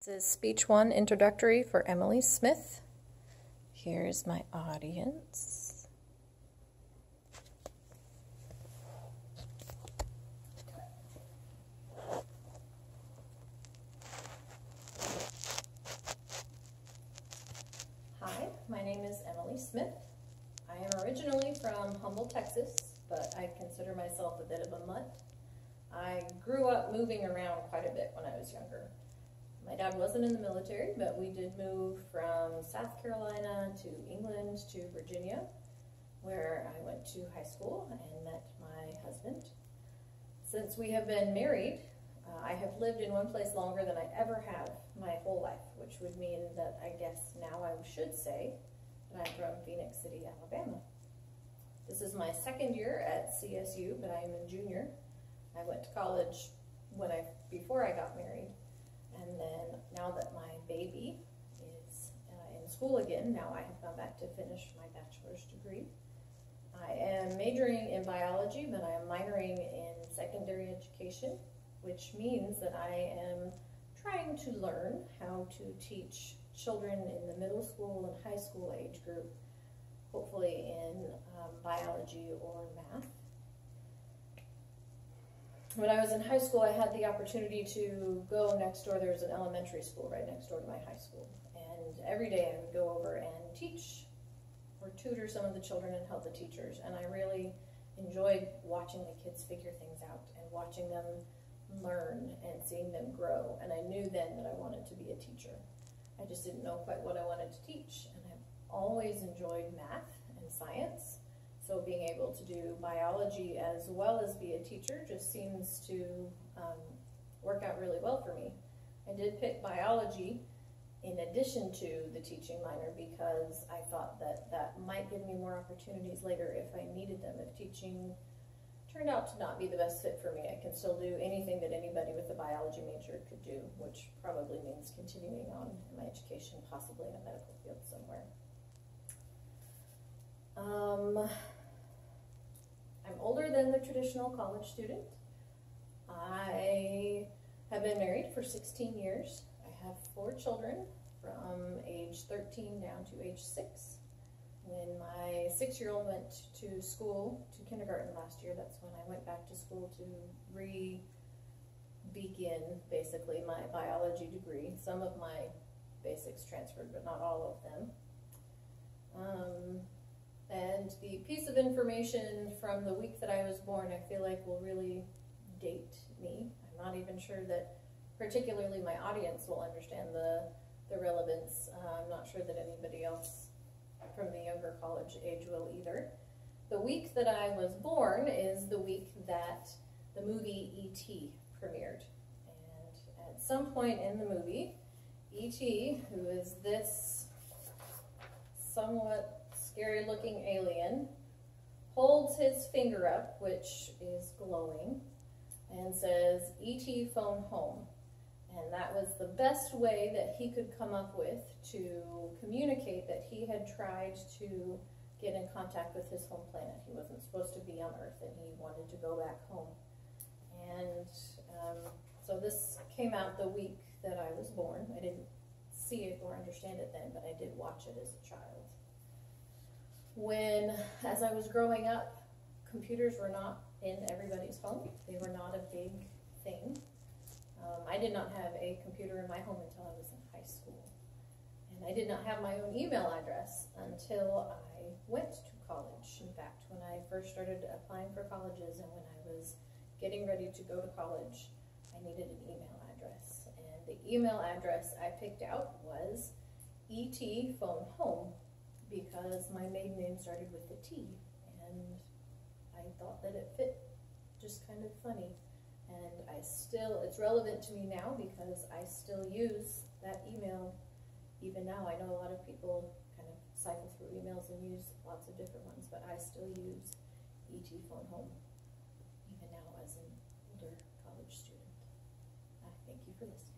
This is Speech 1 Introductory for Emily Smith. Here's my audience. Hi, my name is Emily Smith. I am originally from Humble, Texas, but I consider myself a bit of a mutt. I grew up moving around quite a bit when I was younger. My dad wasn't in the military, but we did move from South Carolina to England to Virginia, where I went to high school and met my husband. Since we have been married, I have lived in one place longer than I ever have my whole life, which would mean that I guess now I should say that I'm from Phoenix City, Alabama. This is my second year at CSU, but I am a junior. I went to college before I got married. And then now that my baby is in school again, now I have gone back to finish my bachelor's degree. I am majoring in biology, but I am minoring in secondary education, which means that I am trying to learn how to teach children in the middle school and high school age group, hopefully in biology or math. When I was in high school, I had the opportunity to go next door. There was an elementary school right next door to my high school. And every day I would go over and teach or tutor some of the children and help the teachers. And I really enjoyed watching the kids figure things out and watching them learn and seeing them grow. And I knew then that I wanted to be a teacher. I just didn't know quite what I wanted to teach. And I've always enjoyed math and science. So being able to do biology as well as be a teacher just seems to work out really well for me. I did pick biology in addition to the teaching minor because I thought that that might give me more opportunities later if I needed them. If teaching turned out to not be the best fit for me, I can still do anything that anybody with a biology major could do, which probably means continuing on in my education, possibly in a medical field somewhere. I'm older than the traditional college student. I have been married for 16 years. I have 4 children from age 13 down to age 6. When my 6-year-old went to school, to kindergarten last year, that's when I went back to school to begin basically my biology degree. Some of my basics transferred, but not all of them. And the piece of information from the week that I was born, I feel like will really date me. I'm not even sure that particularly my audience will understand the relevance. I'm not sure that anybody else from the younger college age will either. The week that I was born is the week that the movie E.T. premiered. And at some point in the movie, E.T., who is this somewhat scary looking alien, holds his finger up, which is glowing, and says, "E.T. phone home." And that was the best way that he could come up with to communicate that he had tried to get in contact with his home planet. He wasn't supposed to be on Earth and he wanted to go back home. And so this came out the week that I was born. I didn't see it or understand it then, but I did watch it as a child. As I was growing up, computers were not in everybody's home. They were not a big thing. I did not have a computer in my home until I was in high school. And I did not have my own email address until I went to college. In fact, when I first started applying for colleges and when I was getting ready to go to college, I needed an email address. And the email address I picked out was E.T. phone home, because my maiden name started with a T, and I thought that it fit just kind of funny. And it's relevant to me now because I still use that email even now. I know a lot of people kind of cycle through emails and use lots of different ones, but I still use E.T. phone home even now as an older college student. Thank you for listening.